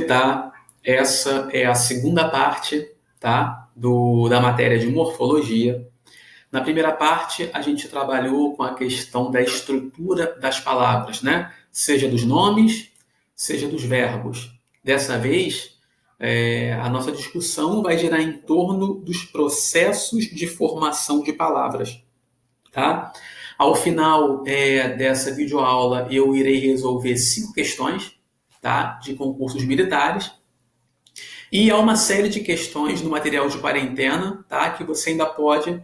Tá? Essa é a segunda parte, tá? Da matéria de morfologia. Na primeira parte, a gente trabalhou com a questão da estrutura das palavras, né? Seja dos nomes, seja dos verbos. Dessa vez, a nossa discussão vai girar em torno dos processos de formação de palavras, tá? Ao final dessa videoaula, eu irei resolver 5 questões, tá? De concursos militares. E há uma série de questões no material de quarentena, tá? Que você ainda pode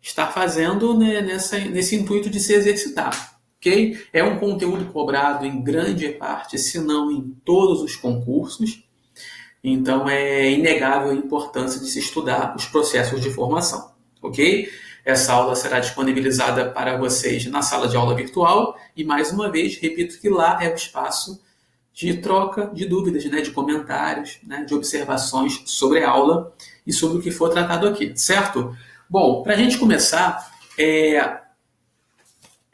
estar fazendo, né, nesse intuito de se exercitar, ok? É um conteúdo cobrado em grande parte, se não em todos os concursos. Então, é inegável a importância de se estudar os processos de formação, ok? Essa aula será disponibilizada para vocês na sala de aula virtual e, mais uma vez, repito que lá é o espaço de troca de dúvidas, né, de comentários, né, de observações sobre a aula e sobre o que for tratado aqui, certo? Bom, para a gente começar, é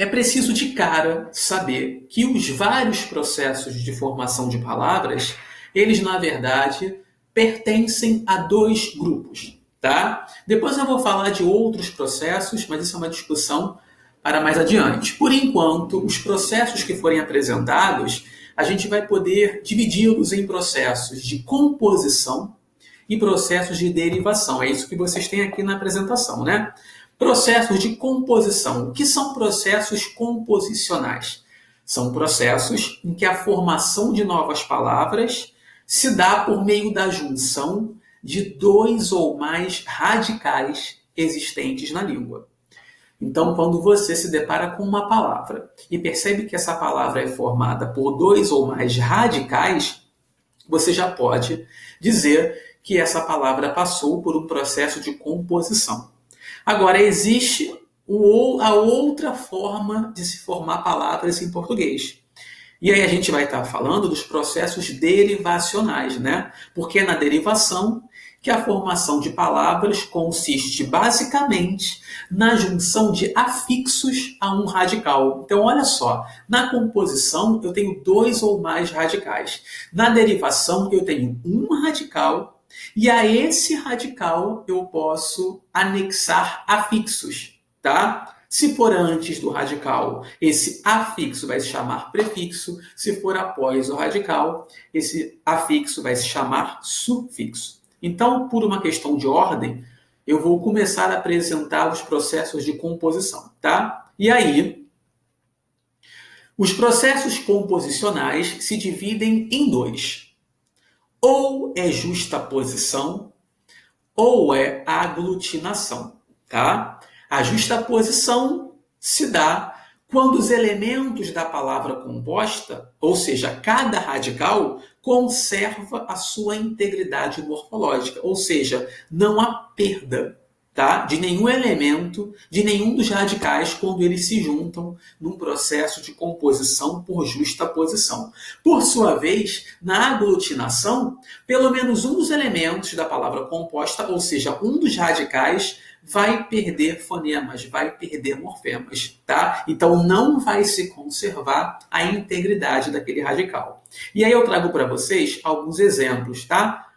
preciso de cara saber que os vários processos de formação de palavras, eles, na verdade, pertencem a 2 grupos, tá? Depois eu vou falar de outros processos, mas isso é uma discussão para mais adiante. Por enquanto, os processos que forem apresentados, a gente vai poder dividi-los em processos de composição e processos de derivação. É isso que vocês têm aqui na apresentação, né? Processos de composição. O que são processos composicionais? São processos em que a formação de novas palavras se dá por meio da junção de 2 ou mais radicais existentes na língua. Então, quando você se depara com uma palavra e percebe que essa palavra é formada por 2 ou mais radicais, você já pode dizer que essa palavra passou por um processo de composição. Agora, existe a outra forma de se formar palavras em português. E aí a gente vai estar falando dos processos derivacionais, né? Porque é na derivação que a formação de palavras consiste basicamente na junção de afixos a um radical. Então, olha só, na composição eu tenho 2 ou mais radicais. Na derivação eu tenho um radical e a esse radical eu posso anexar afixos, tá? Se for antes do radical, esse afixo vai se chamar prefixo. Se for após o radical, esse afixo vai se chamar sufixo. Então, por uma questão de ordem, eu vou começar a apresentar os processos de composição, tá? E aí, os processos composicionais se dividem em 2. Ou é justaposição, ou é aglutinação, tá? A justaposição se dá quando os elementos da palavra composta, ou seja, cada radical, conserva a sua integridade morfológica, ou seja, não há perda, tá, de nenhum elemento, de nenhum dos radicais quando eles se juntam num processo de composição por justaposição. Por sua vez, na aglutinação, pelo menos um dos elementos da palavra composta, ou seja, um dos radicais, vai perder fonemas, vai perder morfemas, tá? Então não vai se conservar a integridade daquele radical. E aí eu trago para vocês alguns exemplos, tá?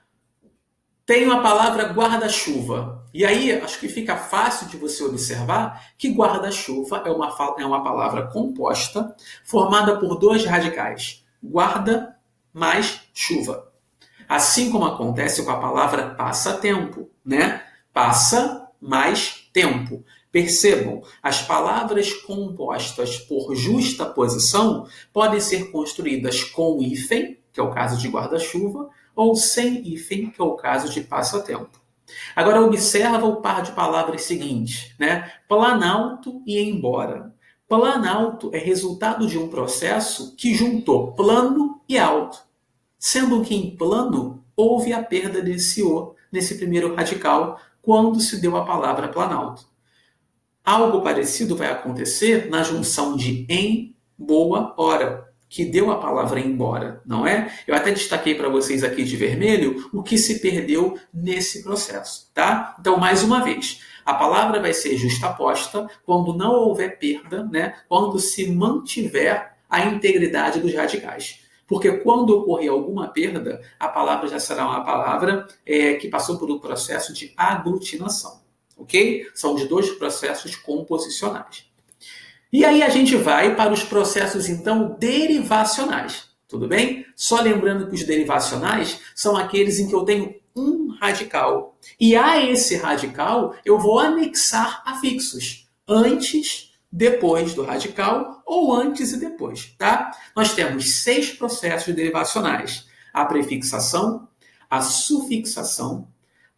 Tenho a palavra guarda-chuva. E aí acho que fica fácil de você observar que guarda-chuva é uma palavra composta formada por 2 radicais. Guarda mais chuva. Assim como acontece com a palavra passatempo, né? Passa mais tempo. Percebam, as palavras compostas por justaposição podem ser construídas com hífen, que é o caso de guarda-chuva, ou sem hífen, que é o caso de passatempo. Agora observa o par de palavras seguintes, né? Planalto e embora. Planalto é resultado de um processo que juntou plano e alto, sendo que em plano houve a perda desse O nesse primeiro radical quando se deu a palavra planalto. Algo parecido vai acontecer na junção de em, boa, hora, que deu a palavra embora, não é? Eu até destaquei para vocês aqui de vermelho o que se perdeu nesse processo, tá? Então, mais uma vez, a palavra vai ser justaposta quando não houver perda, né? Quando se mantiver a integridade dos radicais. Porque quando ocorrer alguma perda, a palavra já será uma palavra que passou por um processo de aglutinação. Ok? São os dois processos composicionais. E aí a gente vai para os processos, então, derivacionais. Tudo bem? Só lembrando que os derivacionais são aqueles em que eu tenho um radical. E a esse radical eu vou anexar afixos. Antes, depois do radical ou antes e depois. Tá? Nós temos 6 processos derivacionais. A prefixação, a sufixação,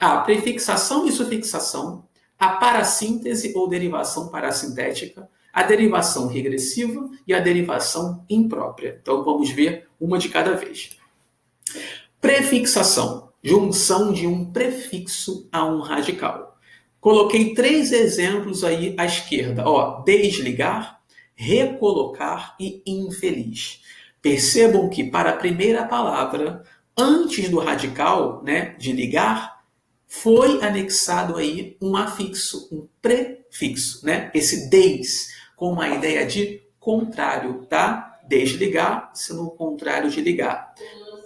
a prefixação e sufixação, a parassíntese ou derivação parassintética, a derivação regressiva e a derivação imprópria. Então vamos ver uma de cada vez. Prefixação, junção de um prefixo a um radical. Coloquei 3 exemplos aí à esquerda. Desligar, recolocar e infeliz. Percebam que para a primeira palavra, antes do radical, né, de ligar, foi anexado aí um afixo, um prefixo, né? Esse des, com uma ideia de contrário, tá? Desligar, sendo o contrário de ligar.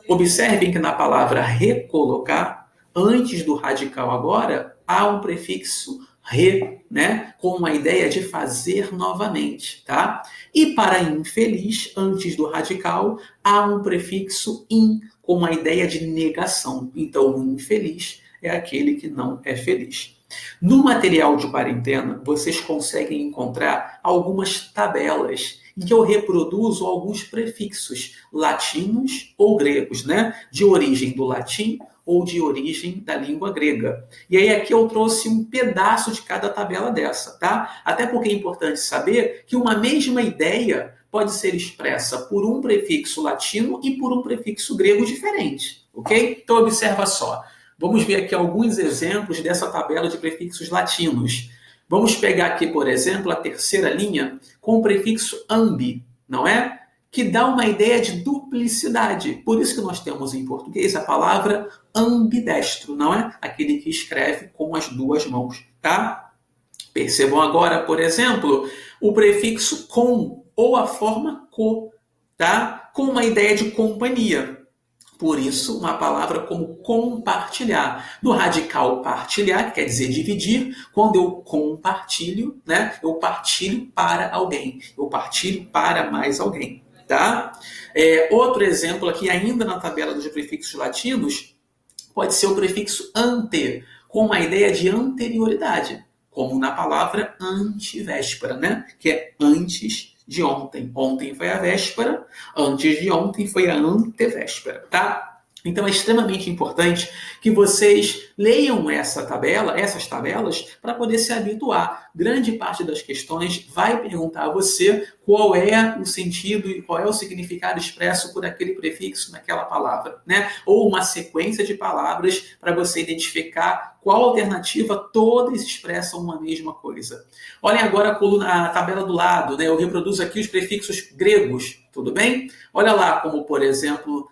Observem que na palavra recolocar, antes do radical agora, há um prefixo re, né? Com uma ideia de fazer novamente, tá? E para infeliz, antes do radical, há um prefixo in, com uma ideia de negação. Então, o infeliz é aquele que não é feliz. No material de quarentena, vocês conseguem encontrar algumas tabelas em que eu reproduzo alguns prefixos latinos ou gregos, né? De origem do latim ou de origem da língua grega. E aí aqui eu trouxe um pedaço de cada tabela dessa, tá? Até porque é importante saber que uma mesma ideia pode ser expressa por um prefixo latino e por um prefixo grego diferente, ok? Então observa só. Vamos ver aqui alguns exemplos dessa tabela de prefixos latinos. Vamos pegar aqui, por exemplo, a terceira linha com o prefixo ambi, não é? Que dá uma ideia de duplicidade. Por isso que nós temos em português a palavra ambidestro, não é? Aquele que escreve com as duas mãos, tá? Percebam agora, por exemplo, o prefixo com ou a forma co, tá? Com uma ideia de companhia. Por isso, uma palavra como compartilhar. Do radical partilhar, que quer dizer dividir, quando eu compartilho, né, eu partilho para alguém. Eu partilho para mais alguém. Tá? Outro exemplo aqui, ainda na tabela dos prefixos latinos, pode ser o prefixo ante, com uma ideia de anterioridade, como na palavra antevéspera, né, que é antes de ontem. Ontem foi a véspera, antes de ontem foi a antevéspera, tá? Então é extremamente importante que vocês leiam essas tabelas, para poder se habituar. Grande parte das questões vai perguntar a você qual é o sentido e qual é o significado expresso por aquele prefixo naquela palavra, né? Ou uma sequência de palavras para você identificar qual alternativa todas expressam uma mesma coisa. Olhem agora a tabela do lado, né? Eu reproduzo aqui os prefixos gregos, tudo bem? Olha lá como, por exemplo,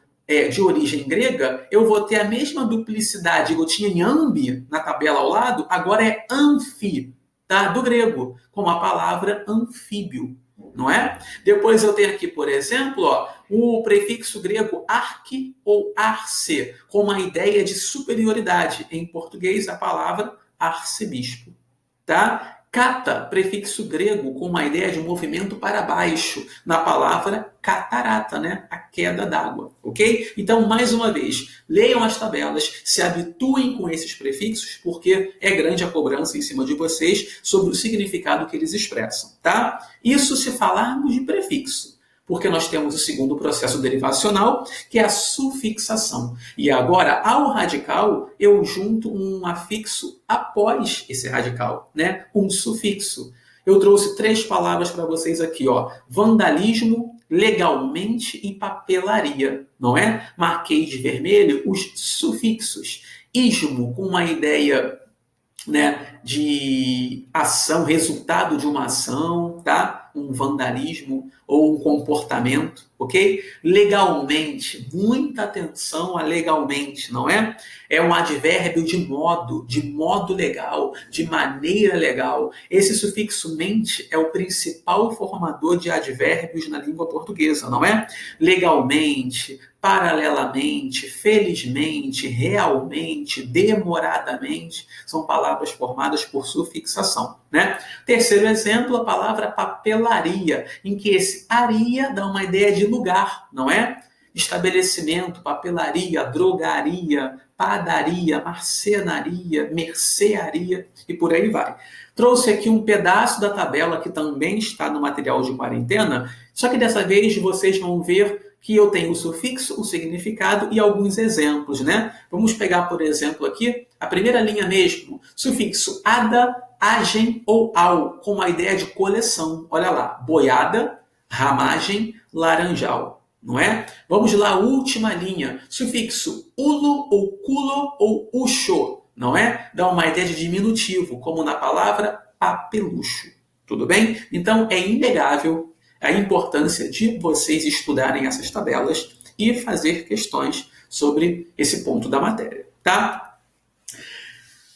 de origem grega, eu vou ter a mesma duplicidade que eu tinha em ambi, na tabela ao lado, agora é anfi, tá? Do grego, com a palavra anfíbio, não é? Depois eu tenho aqui, por exemplo, o prefixo grego arque ou arce, com uma ideia de superioridade. Em português, a palavra arcebispo, tá? Cata, prefixo grego com uma ideia de movimento para baixo, na palavra catarata, né? A queda d'água, ok? Então, mais uma vez, leiam as tabelas, se habituem com esses prefixos, porque é grande a cobrança em cima de vocês sobre o significado que eles expressam, tá? Isso se falarmos de prefixo, porque nós temos o segundo processo derivacional, que é a sufixação. E agora, ao radical, eu junto um afixo após esse radical, né? Um sufixo. Eu trouxe 3 palavras para vocês aqui, vandalismo, legalmente e papelaria, não é? Marquei de vermelho os sufixos. Ismo, com uma ideia, né, de ação, resultado de uma ação, tá? Um vandalismo, ou um comportamento, ok? Legalmente, muita atenção a legalmente, não é? É um advérbio de modo legal, de maneira legal. Esse sufixo mente é o principal formador de advérbios na língua portuguesa, não é? Legalmente, paralelamente, felizmente, realmente, demoradamente, são palavras formadas por sufixação, né? Terceiro exemplo, a palavra papelaria, em que esse aria dá uma ideia de lugar, não é? Estabelecimento, papelaria, drogaria, padaria, marcenaria, mercearia e por aí vai. Trouxe aqui um pedaço da tabela que também está no material de quarentena, só que dessa vez vocês vão ver que eu tenho o sufixo, o significado e alguns exemplos, né? Vamos pegar, por exemplo, aqui a primeira linha mesmo, sufixo ada, agem ou ao, com a ideia de coleção. Olha lá, boiada, ramagem, laranjal, não é? Vamos lá, última linha, sufixo ulo ou culo ou uxo, não é? Dá uma ideia de diminutivo, como na palavra papelucho, tudo bem? Então, é inegável a importância de vocês estudarem essas tabelas e fazer questões sobre esse ponto da matéria, tá?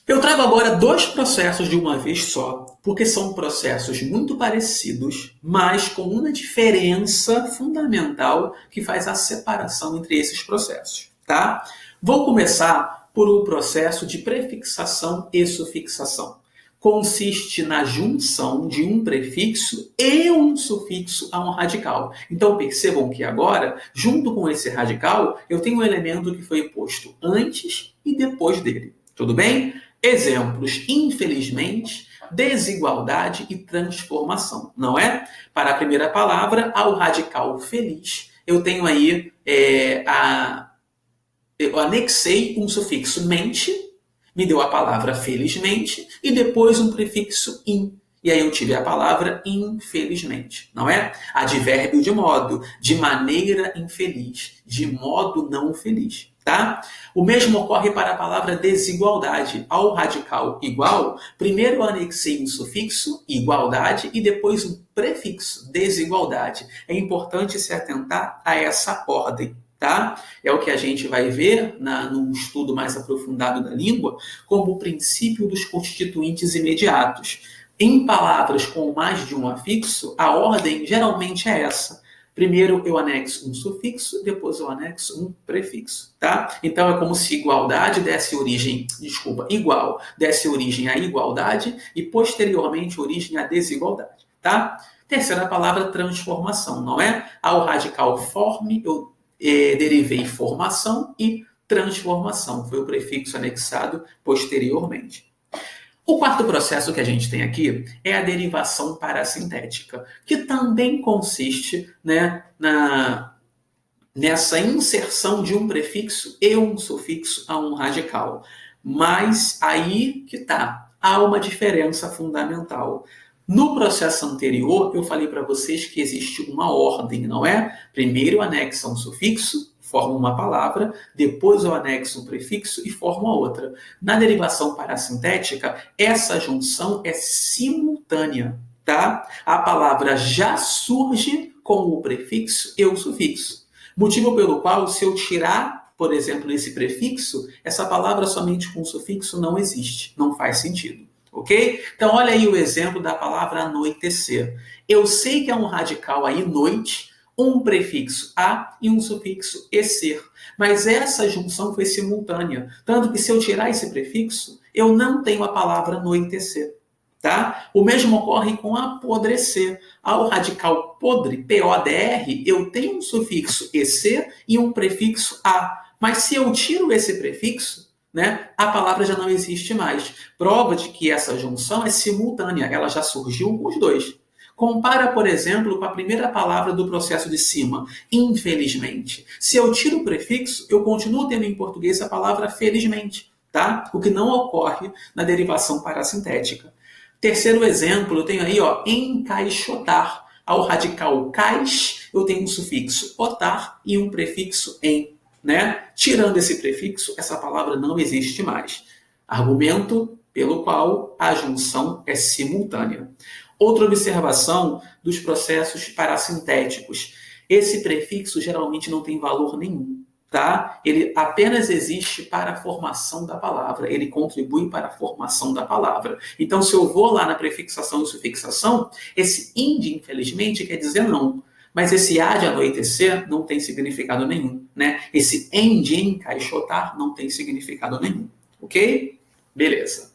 Eu trago agora dois processos de uma vez só, porque são processos muito parecidos, mas com uma diferença fundamental que faz a separação entre esses processos, tá? Vou começar por o processo de prefixação e sufixação. Consiste na junção de um prefixo e um sufixo a um radical. Então percebam que agora, junto com esse radical, eu tenho um elemento que foi posto antes e depois dele. Tudo bem? Exemplos, infelizmente, desigualdade e transformação, não é? Para a primeira palavra, ao radical feliz, eu tenho aí eu anexei um sufixo mente, me deu a palavra felizmente, e depois um prefixo in. E aí eu tive a palavra infelizmente, não é? Advérbio de modo, de maneira infeliz, de modo não feliz, tá? O mesmo ocorre para a palavra desigualdade. Ao radical igual, primeiro eu anexei um sufixo, igualdade, e depois um prefixo, desigualdade. É importante se atentar a essa ordem. Tá? É o que a gente vai ver num estudo mais aprofundado da língua como o princípio dos constituintes imediatos. Em palavras com mais de um afixo, a ordem geralmente é essa. Primeiro eu anexo um sufixo, depois eu anexo um prefixo, tá? Então é como se igualdade desse origem, igual desse origem à igualdade e posteriormente origem à desigualdade, tá? Terceira palavra, transformação, não é? Ao radical forme, eu derivei formação e transformação. Foi o prefixo anexado posteriormente. O quarto processo que a gente tem aqui é a derivação parassintética, que também consiste, né, nessa inserção de um prefixo e um sufixo a um radical. Mas aí que tá, há uma diferença fundamental. No processo anterior, eu falei para vocês que existe uma ordem, não é? Primeiro eu anexo um sufixo, forma uma palavra, depois eu anexo um prefixo e forma outra. Na derivação parassintética, essa junção é simultânea, tá? A palavra já surge com o prefixo e o sufixo. Motivo pelo qual, se eu tirar, por exemplo, esse prefixo, essa palavra somente com sufixo não existe, não faz sentido. Ok? Então, olha aí o exemplo da palavra anoitecer. Eu sei que é um radical aí, noite, um prefixo a e um sufixo ecer. Mas essa junção foi simultânea. Tanto que se eu tirar esse prefixo, eu não tenho a palavra anoitecer. Tá? O mesmo ocorre com apodrecer. Ao radical podre, P-O-D-R, eu tenho um sufixo ecer e um prefixo a. Mas se eu tiro esse prefixo, né, a palavra já não existe mais. Prova de que essa junção é simultânea, ela já surgiu com os dois. Compara, por exemplo, com a primeira palavra do processo de cima, infelizmente. Se eu tiro o prefixo, eu continuo tendo em português a palavra felizmente, tá? O que não ocorre na derivação parassintética. Terceiro exemplo, eu tenho aí, ó, encaixotar. Ao radical cais, eu tenho um sufixo otar e um prefixo em. Né? Tirando esse prefixo, essa palavra não existe mais. Argumento pelo qual a junção é simultânea. Outra observação dos processos parassintéticos. Esse prefixo geralmente não tem valor nenhum, tá? Ele apenas existe para a formação da palavra, ele contribui para a formação da palavra. Então, se eu vou lá na prefixação e sufixação, esse inde, infelizmente, quer dizer não. Mas esse há de anoitecer não tem significado nenhum, né? Esse em de encaixotar não tem significado nenhum, ok? Beleza.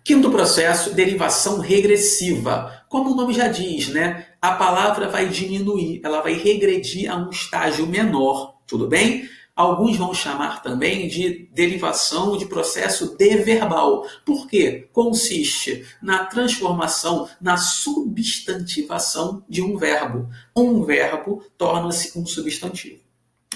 Quinto processo, derivação regressiva. Como o nome já diz, né? A palavra vai diminuir, ela vai regredir a um estágio menor, tudo bem? Alguns vão chamar também de derivação de processo deverbal. Por quê? Consiste na transformação, na substantivação de um verbo. Um verbo torna-se um substantivo.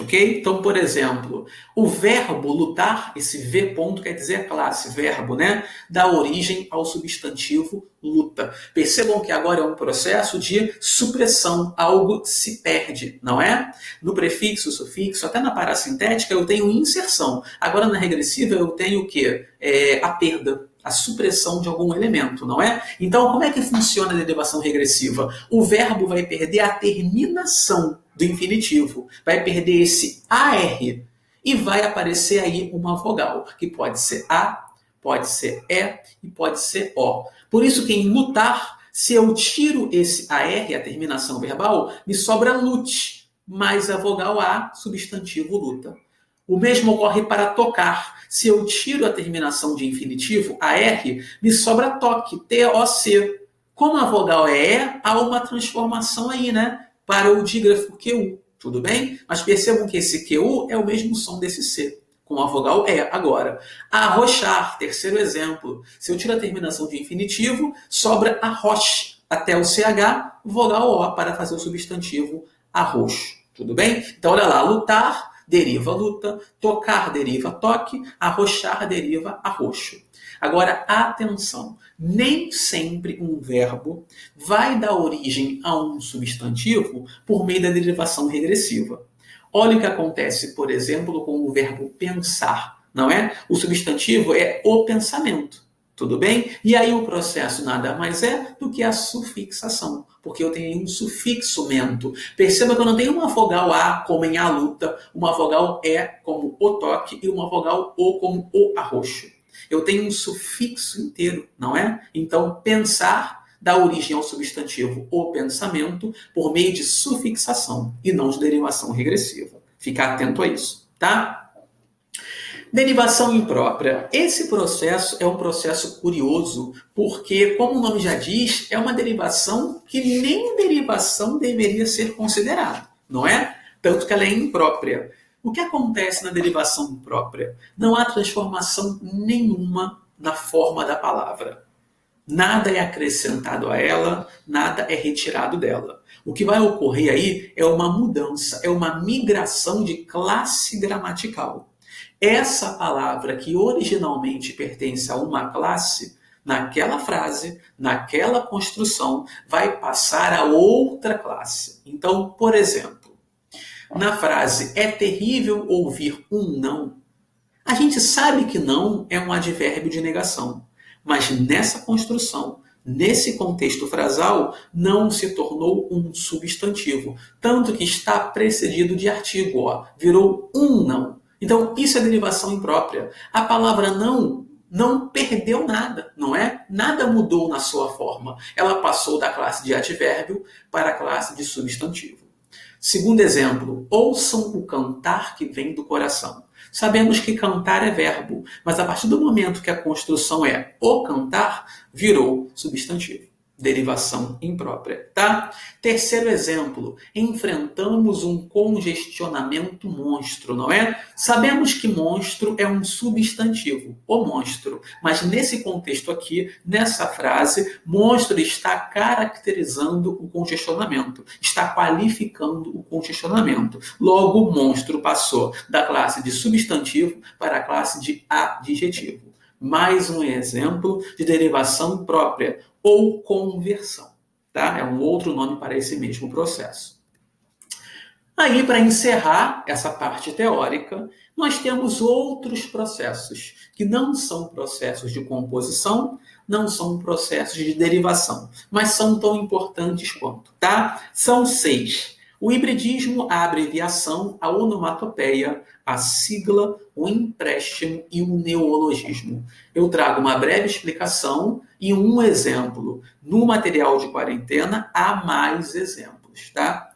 Ok? Então, por exemplo, o verbo lutar, esse V ponto quer dizer classe, verbo, né? Dá origem ao substantivo luta. Percebam que agora é um processo de supressão, algo se perde, não é? No prefixo, sufixo, até na parassintética eu tenho inserção. Agora na regressiva eu tenho o quê? A perda, a supressão de algum elemento, não é? Então, como é que funciona a derivação regressiva? O verbo vai perder a terminação do infinitivo, vai perder esse AR e vai aparecer aí uma vogal, que pode ser A, pode ser E e pode ser O. Por isso que em lutar, se eu tiro esse AR, a terminação verbal, me sobra lute, mais a vogal A, substantivo luta. O mesmo ocorre para tocar. Se eu tiro a terminação de infinitivo, AR, me sobra toque, T-O-C. Como a vogal é E, há uma transformação aí, né? Para o dígrafo QU, tudo bem? Mas percebam que esse QU é o mesmo som desse C, com a vogal E. Agora, arrochar, terceiro exemplo. Se eu tiro a terminação de infinitivo, sobra arroche, até o CH, vogal O, para fazer o substantivo arroxo, tudo bem? Então, olha lá, lutar deriva luta, tocar deriva toque, arrochar deriva arroxo. Agora, atenção, nem sempre um verbo vai dar origem a um substantivo por meio da derivação regressiva. Olha o que acontece, por exemplo, com o verbo pensar, não é? O substantivo é o pensamento, tudo bem? E aí o processo nada mais é do que a sufixação, porque eu tenho um sufixo mento. Perceba que eu não tenho uma vogal A como em a luta, uma vogal E como o toque e uma vogal O como o arroxo. Eu tenho um sufixo inteiro, não é? Então, pensar dá origem ao substantivo o pensamento por meio de sufixação e não de derivação regressiva. Fica atento a isso, tá? Derivação imprópria. Esse processo é um processo curioso porque, como o nome já diz, é uma derivação que nem derivação deveria ser considerada, não é? Tanto que ela é imprópria. O que acontece na derivação imprópria? Não há transformação nenhuma na forma da palavra. Nada é acrescentado a ela, nada é retirado dela. O que vai ocorrer aí é uma mudança, é uma migração de classe gramatical. Essa palavra que originalmente pertence a uma classe, naquela frase, naquela construção, vai passar a outra classe. Então, por exemplo, na frase é terrível ouvir um não, a gente sabe que não é um advérbio de negação, mas nessa construção, nesse contexto frasal, não se tornou um substantivo, tanto que está precedido de artigo, virou um não. Então, isso é derivação imprópria. A palavra não perdeu nada, não é? Nada mudou na sua forma. Ela passou da classe de advérbio para a classe de substantivo. Segundo exemplo, ouçam o cantar que vem do coração. Sabemos que cantar é verbo, mas a partir do momento que a construção é o cantar, virou substantivo. Derivação imprópria, tá? Terceiro exemplo, enfrentamos um congestionamento monstro, não é? Sabemos que monstro é um substantivo, o monstro, mas nesse contexto aqui, nessa frase, monstro está caracterizando o congestionamento, está qualificando o congestionamento. Logo, monstro passou da classe de substantivo para a classe de adjetivo. Mais um exemplo de derivação própria ou conversão, tá? É um outro nome para esse mesmo processo. Aí, para encerrar essa parte teórica, nós temos outros processos, que não são processos de composição, não são processos de derivação, mas são tão importantes quanto, tá? São 6. O hibridismo, a abreviação, a onomatopeia, a sigla, o empréstimo e o neologismo. Eu trago uma breve explicação e um exemplo. No material de quarentena, há mais exemplos, tá?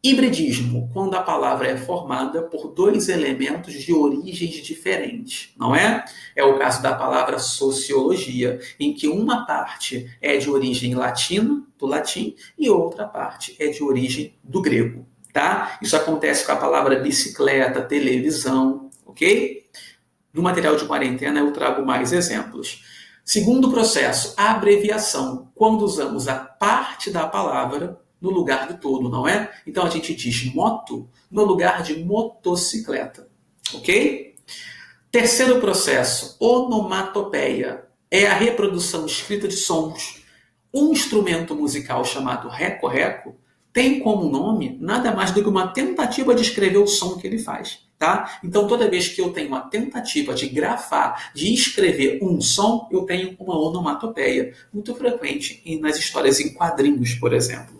Hibridismo, quando a palavra é formada por 2 elementos de origens diferentes, não é? É o caso da palavra sociologia, em que uma parte é de origem latina, do latim, e outra parte é de origem do grego, tá? Isso acontece com a palavra bicicleta, televisão, ok? No material de quarentena eu trago mais exemplos. Segundo processo, a abreviação, quando usamos a parte da palavra no lugar do todo, não é? Então a gente diz moto no lugar de motocicleta, ok? Terceiro processo, onomatopeia, é a reprodução escrita de sons. Um instrumento musical chamado reco-reco tem como nome nada mais do que uma tentativa de escrever o som que ele faz, tá? Então toda vez que eu tenho uma tentativa de grafar, de escrever um som, eu tenho uma onomatopeia, muito frequente nas histórias em quadrinhos, por exemplo.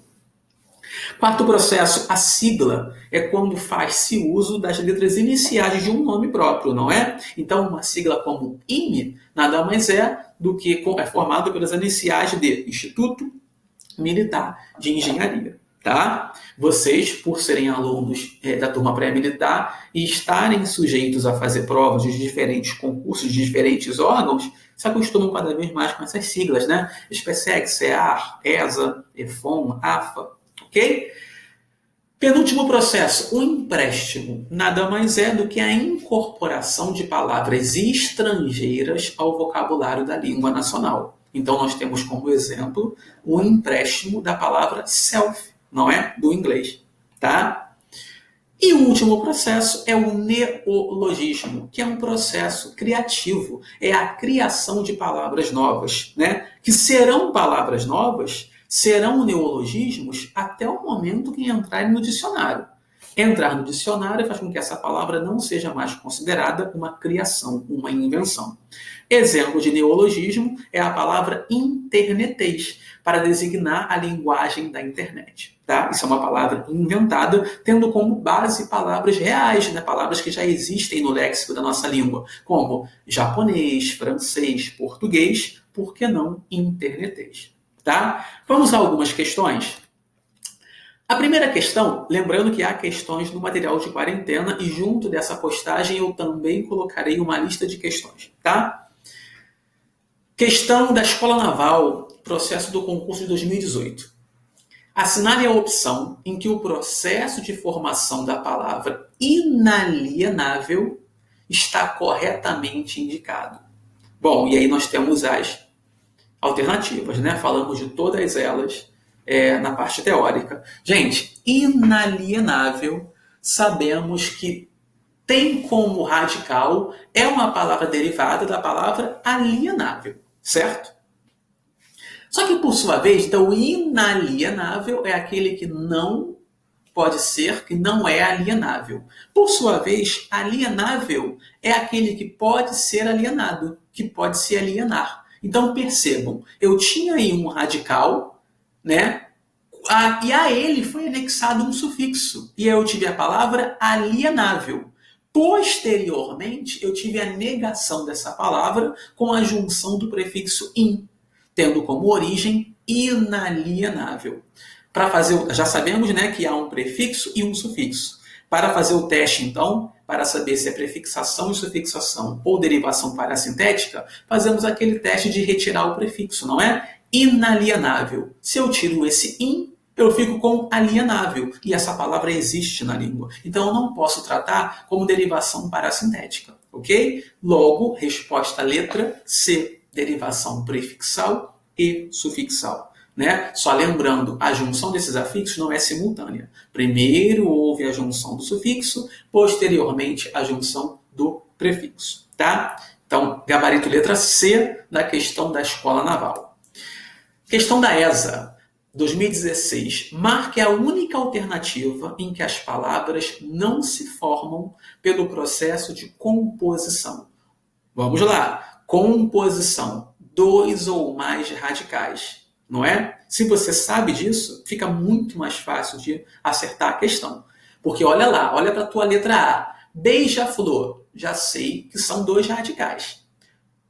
Quarto processo, a sigla, é quando faz-se uso das letras iniciais de um nome próprio, não é? Então, uma sigla como IME nada mais é do que é formada pelas iniciais de Instituto Militar de Engenharia, tá? Vocês, por serem alunos da turma pré-militar e estarem sujeitos a fazer provas de diferentes concursos, de diferentes órgãos, se acostumam cada vez mais com essas siglas, né? SPSEG, CEAR, ESA, EFON, AFA, ok? Penúltimo processo, o empréstimo nada mais é do que a incorporação de palavras estrangeiras ao vocabulário da língua nacional. Então, nós temos como exemplo o empréstimo da palavra self, não é? Do inglês, tá? E o último processo é o neologismo, que é um processo criativo, é a criação de palavras novas, né? Que serão palavras novas, serão neologismos até o momento que entrarem no dicionário. Entrar no dicionário faz com que essa palavra não seja mais considerada uma criação, uma invenção. Exemplo de neologismo é a palavra internetês, para designar a linguagem da internet. Tá? Isso é uma palavra inventada, tendo como base palavras reais, né? Palavras que já existem no léxico da nossa língua, como japonês, francês, português, por que não internetês? Tá? Vamos a algumas questões? A primeira questão, lembrando que há questões no material de quarentena e junto dessa postagem eu também colocarei uma lista de questões, tá? Questão da Escola Naval, processo do concurso de 2018. Assinale a opção em que o processo de formação da palavra inalienável está corretamente indicado. Bom, e aí nós temos as alternativas, né? Falamos de todas elas na parte teórica. Gente, inalienável, sabemos que tem como radical, é uma palavra derivada da palavra alienável, certo? Só que, por sua vez, então, o inalienável é aquele que não pode ser, que não é alienável. Por sua vez, alienável é aquele que pode ser alienado, que pode se alienar. Então, percebam, eu tinha aí um radical, né? E a ele foi anexado um sufixo. E eu tive a palavra alienável. Posteriormente, eu tive a negação dessa palavra com a junção do prefixo in, tendo como origem inalienável. Para fazer, já sabemos, né, que há um prefixo e um sufixo. Para fazer o teste, então, para saber se é prefixação e sufixação ou derivação parassintética, fazemos aquele teste de retirar o prefixo, não é? Inalienável. Se eu tiro esse in, eu fico com alienável, e essa palavra existe na língua. Então, eu não posso tratar como derivação parassintética, ok? Logo, resposta letra C, derivação prefixal e sufixal. Né? Só lembrando, a junção desses afixos não é simultânea. Primeiro houve a junção do sufixo, posteriormente a junção do prefixo. Tá? Então, gabarito letra C da questão da Escola Naval. Questão da ESA. 2016. Marque a única alternativa em que as palavras não se formam pelo processo de composição. Vamos lá. Composição. 2 ou mais radicais. Não é? Se você sabe disso, fica muito mais fácil de acertar a questão. Porque olha lá, olha para a tua letra A. Beija-flor. Já sei que são 2 radicais.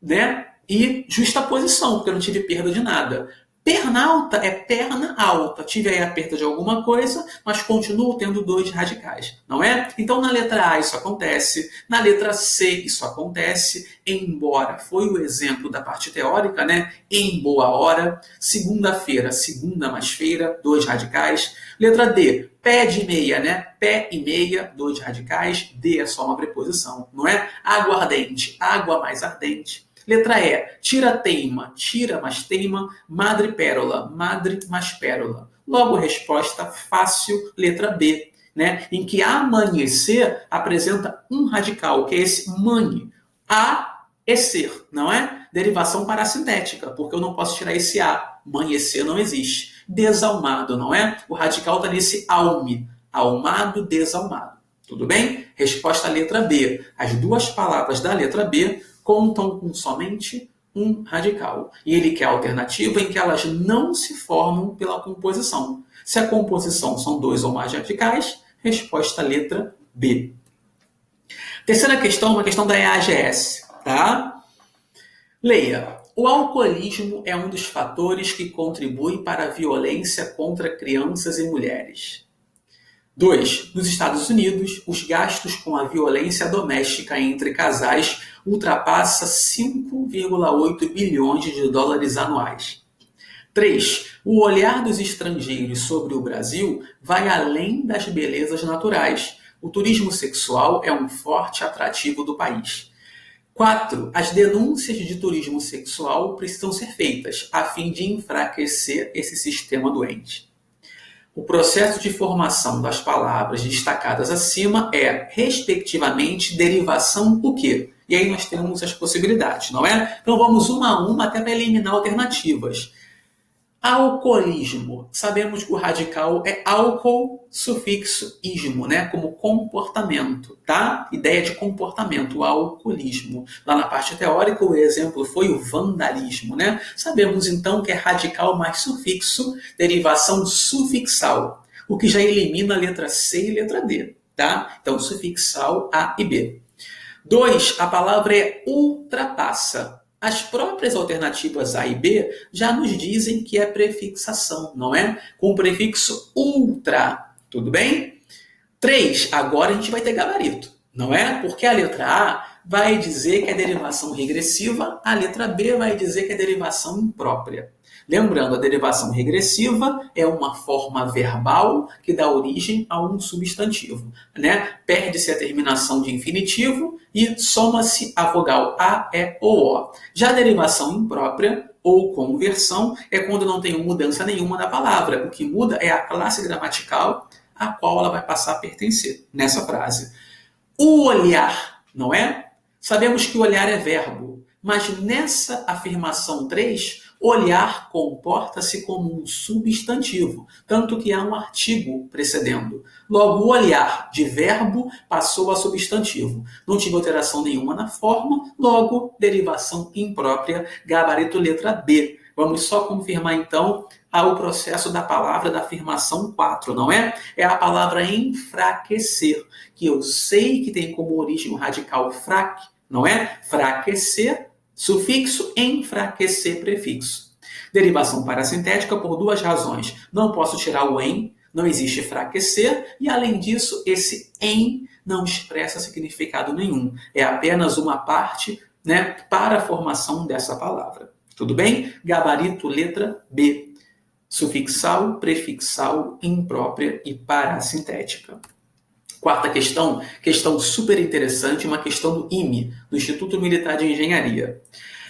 Né? E justaposição, porque eu não tive perda de nada. Pernalta é perna alta. Tive aí a perda de alguma coisa, mas continuo tendo 2 radicais, não é? Então, na letra A isso acontece, na letra C isso acontece, embora foi o exemplo da parte teórica, né? Em boa hora. Segunda-feira, segunda mais feira, 2 radicais. Letra D, pé de meia, né? Pé e meia, 2 radicais. D é só uma preposição, não é? Aguardente, água mais ardente. Letra E, tira-teima, tira mais teima, madre-pérola, madre mais pérola. Logo, resposta fácil, letra B, né? Em que amanhecer apresenta um radical, que é esse mane, a-ecer, não é? Derivação parassintética, porque eu não posso tirar esse A, amanhecer não existe. Desalmado, não é? O radical está nesse alme, almado, desalmado. Tudo bem? Resposta letra B. As 2 palavras da letra B contam com somente um radical. E ele quer a alternativa em que elas não se formam pela composição. Se a composição são 2 ou mais radicais, resposta letra B. Terceira questão, uma questão da EAGS. Tá? Leia. O alcoolismo é um dos fatores que contribui para a violência contra crianças e mulheres. 2. Nos Estados Unidos, os gastos com a violência doméstica entre casais ultrapassa 5,8 bilhões de dólares anuais. 3. O olhar dos estrangeiros sobre o Brasil vai além das belezas naturais. O turismo sexual é um forte atrativo do país. 4. As denúncias de turismo sexual precisam ser feitas a fim de enfraquecer esse sistema doente. O processo de formação das palavras destacadas acima é, respectivamente, derivação o quê? E aí nós temos as possibilidades, não é? Então vamos uma a uma até para eliminar alternativas. Alcoolismo. Sabemos que o radical é álcool, sufixo ismo, né? Como comportamento, tá? Ideia de comportamento, o alcoolismo. Lá na parte teórica, o exemplo foi o vandalismo, né? Sabemos então que é radical mais sufixo, derivação sufixal, o que já elimina a letra C e letra D, tá? Então, sufixal A e B. 2. A palavra é ultrapassa. As próprias alternativas A e B já nos dizem que é prefixação, não é? Com o prefixo ultra, tudo bem? 3, agora a gente vai ter gabarito, não é? Porque a letra A vai dizer que é derivação regressiva, a letra B vai dizer que é derivação imprópria. Lembrando, a derivação regressiva é uma forma verbal que dá origem a um substantivo, né? Perde-se a terminação de infinitivo e soma-se a vogal A, E ou O. Já a derivação imprópria ou conversão é quando não tem mudança nenhuma da palavra. O que muda é a classe gramatical a qual ela vai passar a pertencer nessa frase. O olhar, não é? Sabemos que o olhar é verbo, mas nessa afirmação 3, olhar comporta-se como um substantivo, tanto que há um artigo precedendo. Logo, o olhar de verbo passou a substantivo. Não tive alteração nenhuma na forma, logo, derivação imprópria, gabarito letra B. Vamos só confirmar, então, o processo da palavra da afirmação 4, não é? É a palavra enfraquecer, que eu sei que tem como origem o radical fraque, não é? Fraquecer, sufixo, enfraquecer, prefixo. Derivação parassintética por 2 razões. Não posso tirar o em, não existe fraquecer, e além disso, esse em não expressa significado nenhum. É apenas uma parte, né, para a formação dessa palavra. Tudo bem? Gabarito, letra B. Sufixal, prefixal, imprópria e parassintética. Quarta questão, questão super interessante, uma questão do IME, do Instituto Militar de Engenharia.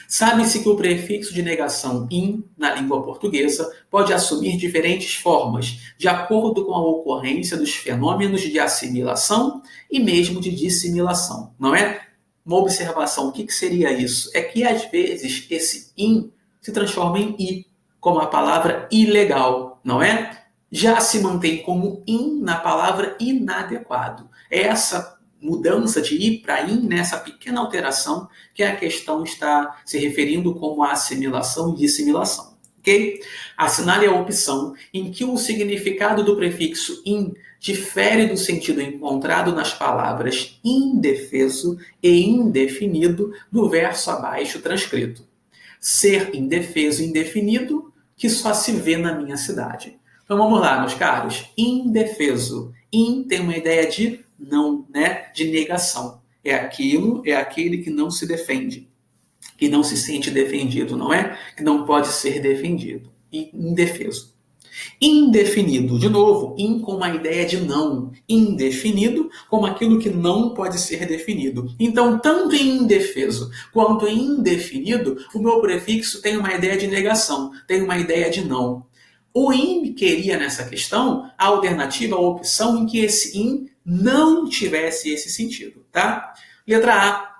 Sabe-se que o prefixo de negação in, na língua portuguesa, pode assumir diferentes formas, de acordo com a ocorrência dos fenômenos de assimilação e mesmo de dissimilação, não é? Uma observação, o que seria isso? É que, às vezes, esse in se transforma em i, como a palavra ilegal, não é? Já se mantém como in na palavra inadequado. Essa mudança de i para in, nessa pequena alteração, que a questão está se referindo como a assimilação e dissimilação. Ok? Assinale a opção em que o significado do prefixo in difere do sentido encontrado nas palavras indefeso e indefinido do verso abaixo transcrito. Ser indefeso e indefinido que só se vê na minha cidade. Então vamos lá, meus caros. Indefeso. In tem uma ideia de não, né? De negação. É aquele que não se defende, que não se sente defendido, não é? Que não pode ser defendido. Indefeso. Indefinido, de novo, in com uma ideia de não. Indefinido como aquilo que não pode ser definido. Então, tanto em indefeso quanto em indefinido, o meu prefixo tem uma ideia de negação, tem uma ideia de não. O in queria, nessa questão, a alternativa, a opção em que esse in não tivesse esse sentido, tá? Letra A.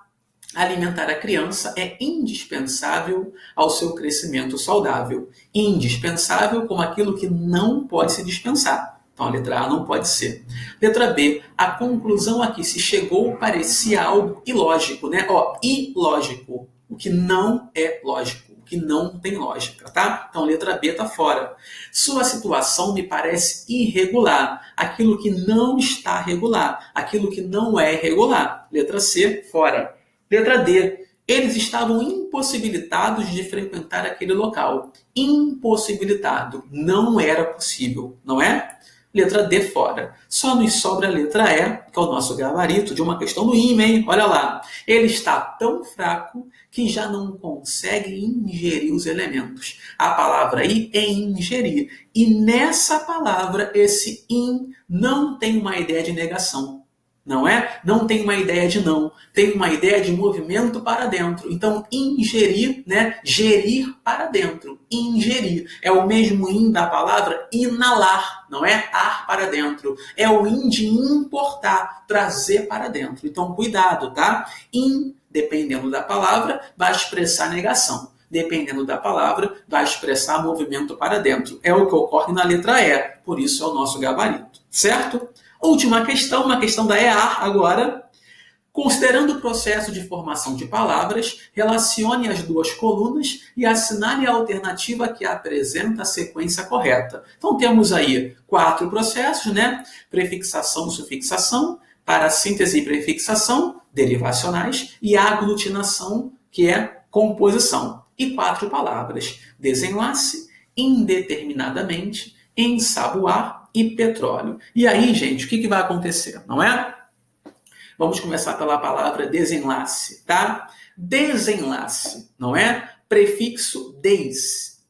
Alimentar a criança é indispensável ao seu crescimento saudável. Indispensável como aquilo que não pode se dispensar. Então, a letra A não pode ser. Letra B. A conclusão a que se chegou parecia algo ilógico, né? Ilógico. O que não é lógico. O que não tem lógica, tá? Então, letra B está fora. Sua situação me parece irregular. Aquilo que não está regular. Aquilo que não é regular. Letra C, fora. Letra D. Eles estavam impossibilitados de frequentar aquele local. Impossibilitado. Não era possível, não é? Letra D fora. Só nos sobra a letra E, que é o nosso gabarito de uma questão do IME, hein? Olha lá. Ele está tão fraco que já não consegue ingerir os elementos. A palavra aí é ingerir. E nessa palavra, esse in não tem uma ideia de negação. Não é? Não tem uma ideia de não. Tem uma ideia de movimento para dentro. Então, ingerir, né? Gerir para dentro. Ingerir. É o mesmo in da palavra inalar, não é? Ar para dentro. É o in de importar, trazer para dentro. Então, cuidado, tá? In, dependendo da palavra, vai expressar negação. Dependendo da palavra, vai expressar movimento para dentro. É o que ocorre na letra E. Por isso é o nosso gabarito. Certo? Última questão, uma questão da EAR agora. Considerando o processo de formação de palavras, relacione as duas colunas e assinale a alternativa que apresenta a sequência correta. Então temos aí 4 processos, né? Prefixação, sufixação, parassíntese e prefixação, derivacionais, e aglutinação, que é composição. E 4 palavras: desenlace, indeterminadamente, ensaboar e petróleo. E aí, gente, o que vai acontecer, não é? Vamos começar pela palavra desenlace, tá? Desenlace, não é? Prefixo des,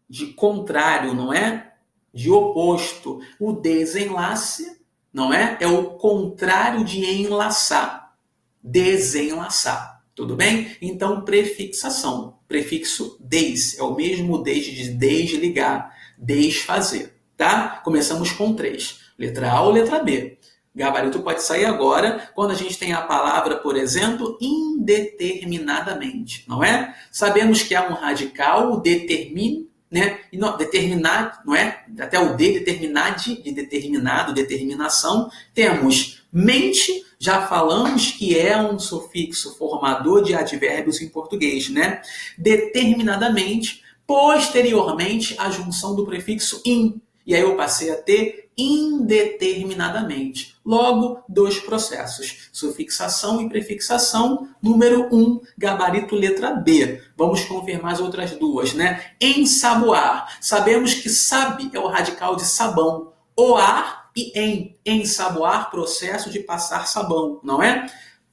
de contrário, não é? De oposto. O desenlace, não é? É o contrário de enlaçar. Desenlaçar, tudo bem? Então, prefixação. Prefixo des, é o mesmo desde de desligar, desfazer. Tá? Começamos com 3. Letra A ou letra B. Gabarito pode sair agora quando a gente tem a palavra, por exemplo, indeterminadamente, não é? Sabemos que há um radical, o determine, né? E não, determinar, não é? Até o de, determinade, de determinado, determinação. Temos mente, já falamos que é um sufixo formador de advérbios em português, né? Determinadamente, posteriormente, a junção do prefixo in. E aí eu passei a ter indeterminadamente. Logo, 2 processos. Sufixação e prefixação. Número 1, gabarito letra B. Vamos confirmar as outras 2, né? Ensaboar. Sabemos que sabe é o radical de sabão. Oar e ensaboar, processo de passar sabão, não é?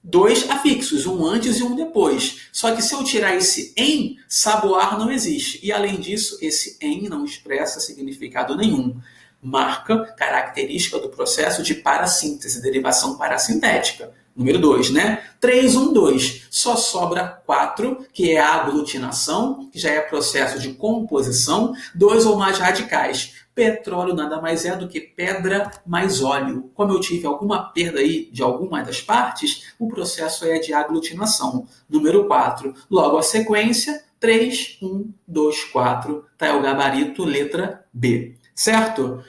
2 afixos, um antes e um depois. Só que se eu tirar esse em, saboar não existe. E além disso, esse em não expressa significado nenhum. Marca característica do processo de parassíntese, derivação parassintética. Número 2, né? 3, 1, 2. Só sobra 4, que é a aglutinação, que já é processo de composição, 2 ou mais radicais. Petróleo nada mais é do que pedra mais óleo. Como eu tive alguma perda aí de alguma das partes, o processo é de aglutinação. Número 4. Logo a sequência, 3, 1, 2, 4. Tá, é o gabarito letra B. certo?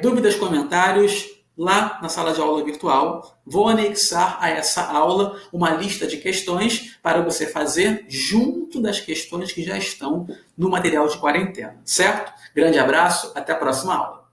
Dúvidas, comentários, lá na sala de aula virtual. Vou anexar a essa aula uma lista de questões para você fazer junto das questões que já estão no material de quarentena, certo? Grande abraço, até a próxima aula.